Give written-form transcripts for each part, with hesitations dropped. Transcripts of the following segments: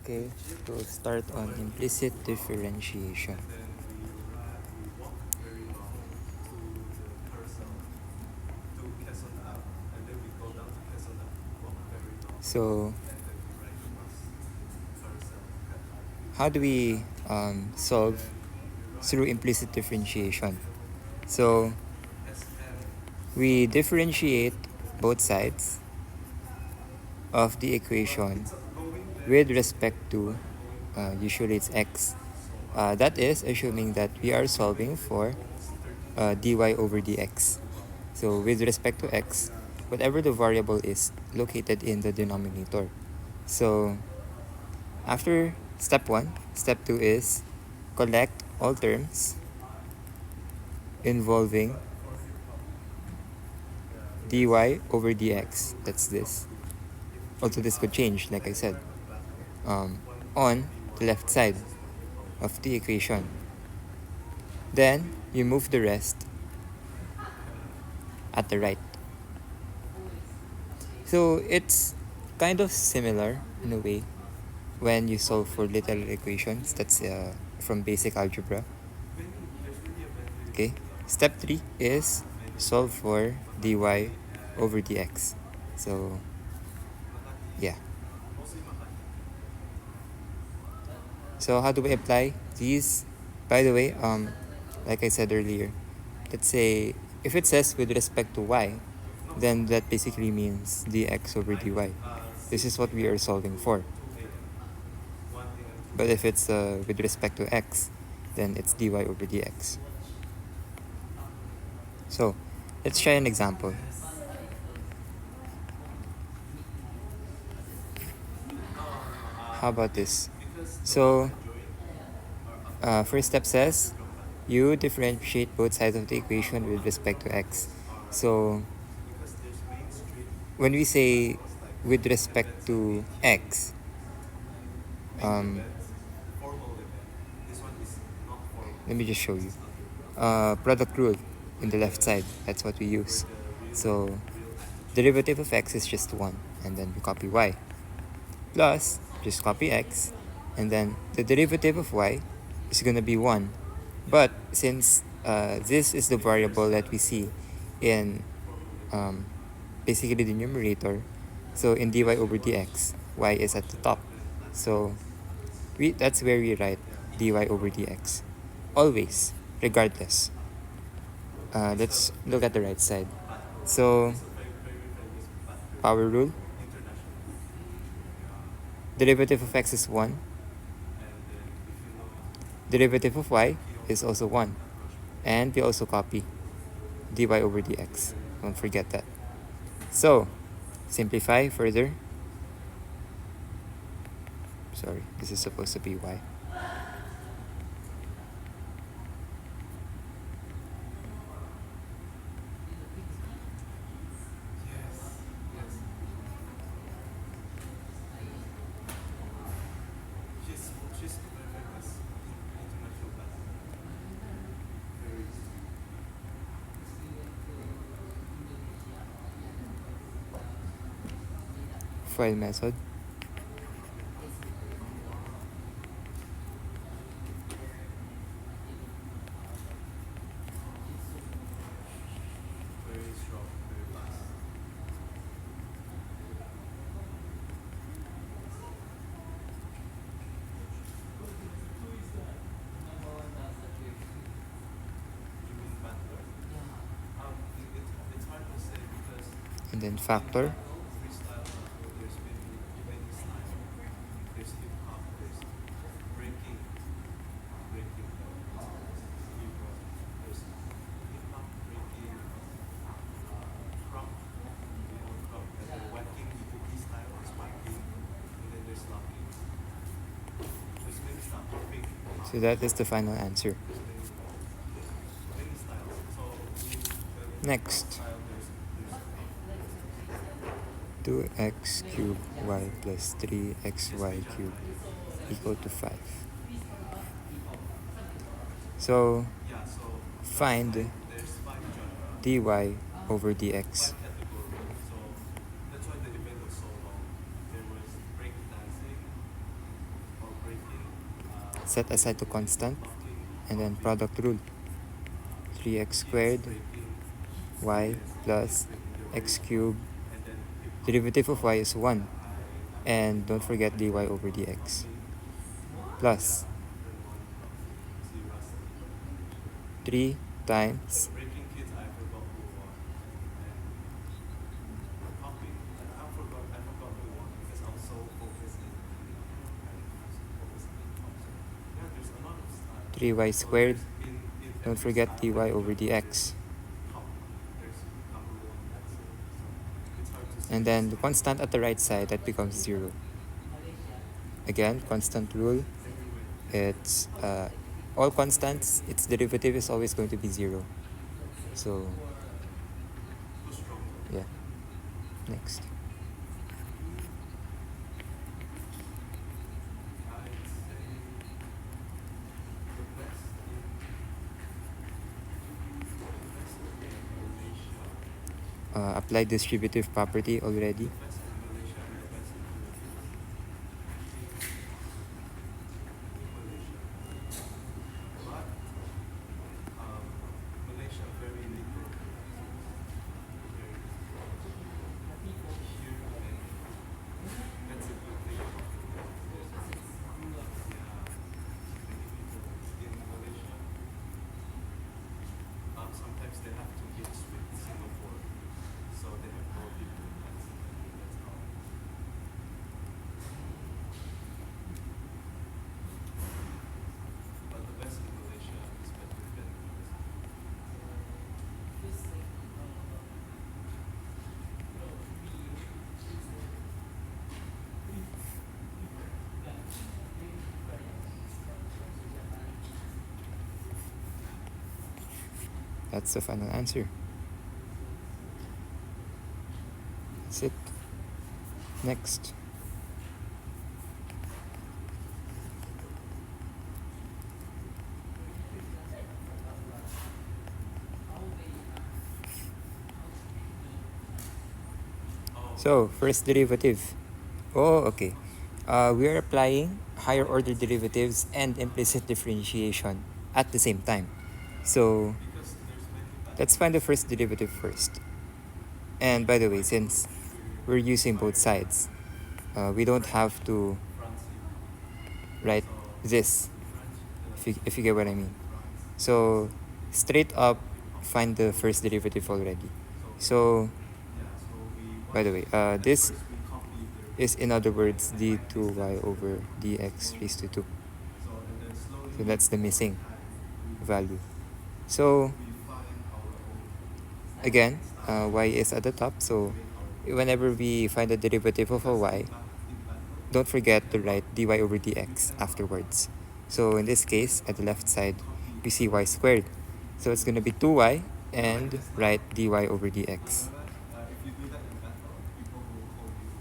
Okay, we'll start on implicit differentiation. So, how do we solve through implicit differentiation? So, we differentiate both sides of the equation with respect to, usually it's x. That is assuming that we are solving for dy over dx. So with respect to x, whatever the variable is located in the denominator. So after step 1, step 2 is collect all terms involving dy over dx. That's this. Also, this could change, like I said, on the left side of the equation. Then you move the rest at the right. So it's kind of similar in a way when you solve for little equations. That's from basic algebra. Okay. Step 3 is solve for dy over dx. So yeah. So how do we apply these? By the way, like I said earlier, let's say if it says with respect to y, then that basically means dx over dy. This is what we are solving for. But if it's with respect to x, then it's dy over dx. So let's try an example. How about this? So first step says you differentiate both sides of the equation with respect to x. So when we say with respect to x, let me just show you. Product rule in the left side, that's what we use. So derivative of x is just 1, and then we copy y. Plus, just copy x, and then the derivative of y is going to be 1. But since this is the variable that we see in basically the numerator, so in dy over dx, y is at the top. So that's where we write dy over dx. Always, regardless. Let's look at the right side. So, power rule. Derivative of x is 1. Derivative of y is also 1. And we also copy dy over dx. Don't forget that. So, simplify further. Sorry, this is supposed to be y. File method. And then factor. So that is the final answer. Next, 2x cubed y plus 3xy cubed equal to 5. So find dy over dx. set aside the constant, and then product rule. 3x squared y plus x cubed. Derivative of y is 1. And don't forget dy over dx. Plus 3 times three y squared. Don't forget dy over dx. And then the constant at the right side, that becomes 0. Again, constant rule. It's all constants, its derivative is always going to be 0. So, yeah. Next. Apply distributive property already. That's the final answer. That's it. Next. So, first derivative. Oh, okay. We are applying higher order derivatives and implicit differentiation at the same time. So, let's find the first derivative first. And by the way, since we're using both sides, we don't have to write this, if you get what I mean. So, straight up, find the first derivative already. So, by the way, this is, in other words, d2y over dx raised to 2. So that's the missing value. So again, y is at the top. So whenever we find the derivative of a y, don't forget to write dy over dx afterwards. So in this case, at the left side, we see y squared. So it's going to be 2y and write dy over dx.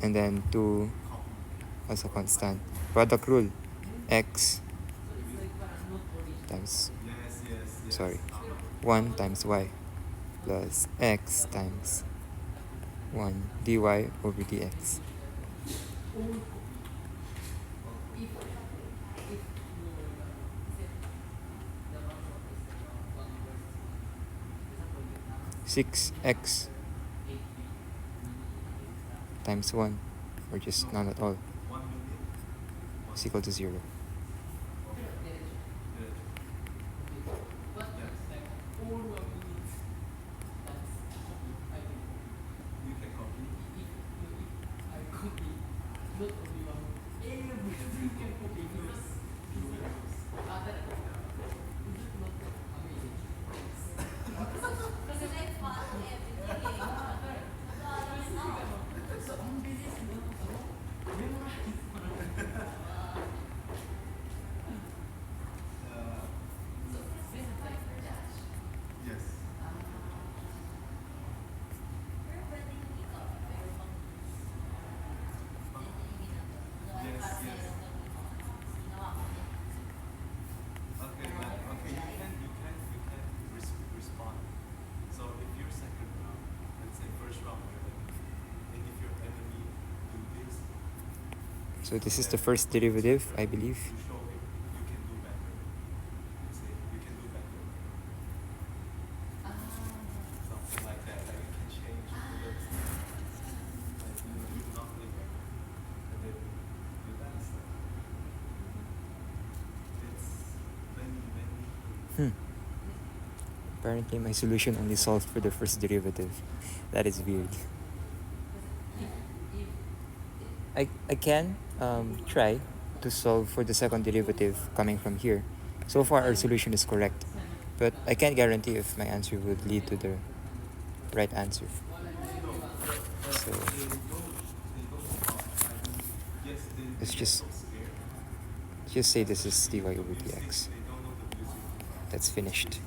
And then 2 as a constant. Product rule, x times, 1 times y plus x times 1 dy over dx. Six x times 1, or just none at all, is equal to 0. So this is the first derivative, I believe. Apparently my solution only solved for the first derivative. That is weird. I can try to solve for the second derivative coming from here. So far our solution is correct, but I can't guarantee if my answer would lead to the right answer. So let's just say this is dy over dx. That's finished.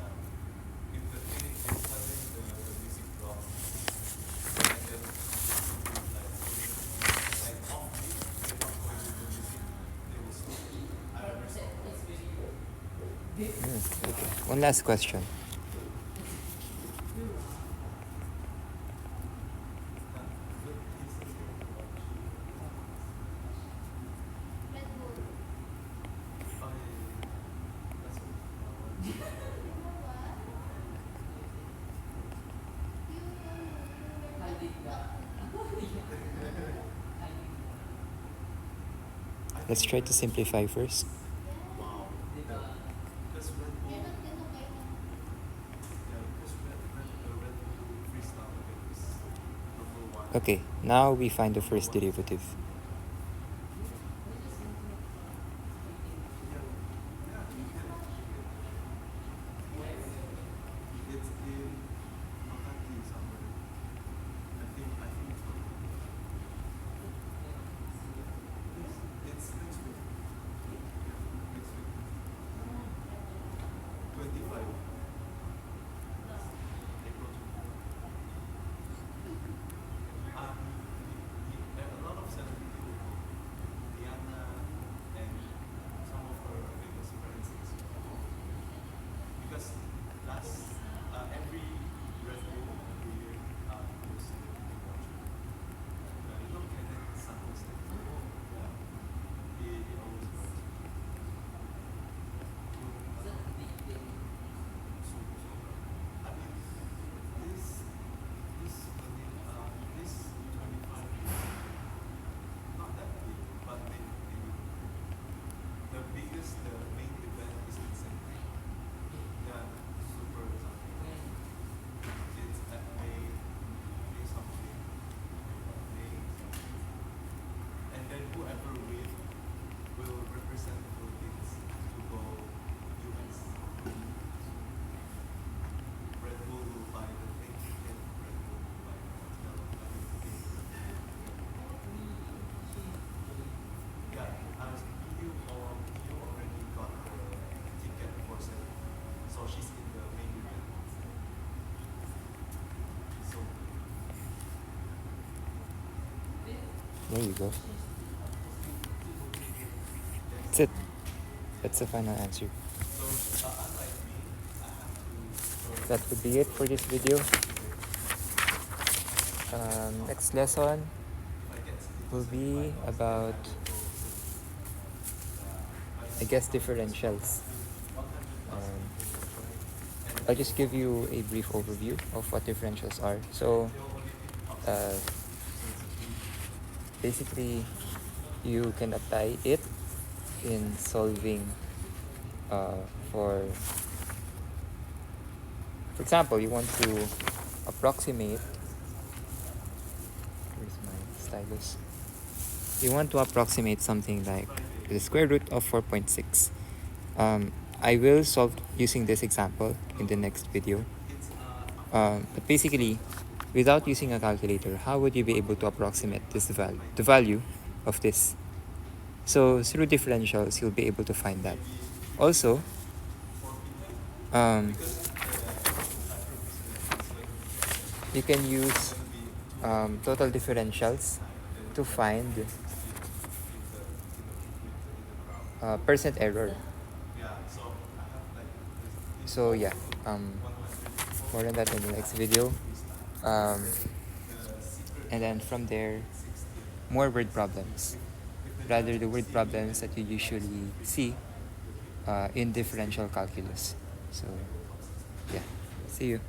Okay. One last question. Let's try to simplify first. Okay, now we find the first derivative. There you go. That's it. That's the final answer. That would be it for this video. Next lesson will be about, I guess, differentials. I'll just give you a brief overview of what differentials are. So, basically, you can apply it in solving for example, you want to approximate, where's my stylus? You want to approximate something like the square root of 4.6. I will solve using this example in the next video. But basically, without using a calculator, how would you be able to approximate this value, the value of this? So through differentials, you'll be able to find that. Also, you can use total differentials to find percent error. So yeah, more on that in the next video. And then from there, more word problems. Rather the word problems that you usually see in differential calculus. So yeah, see you.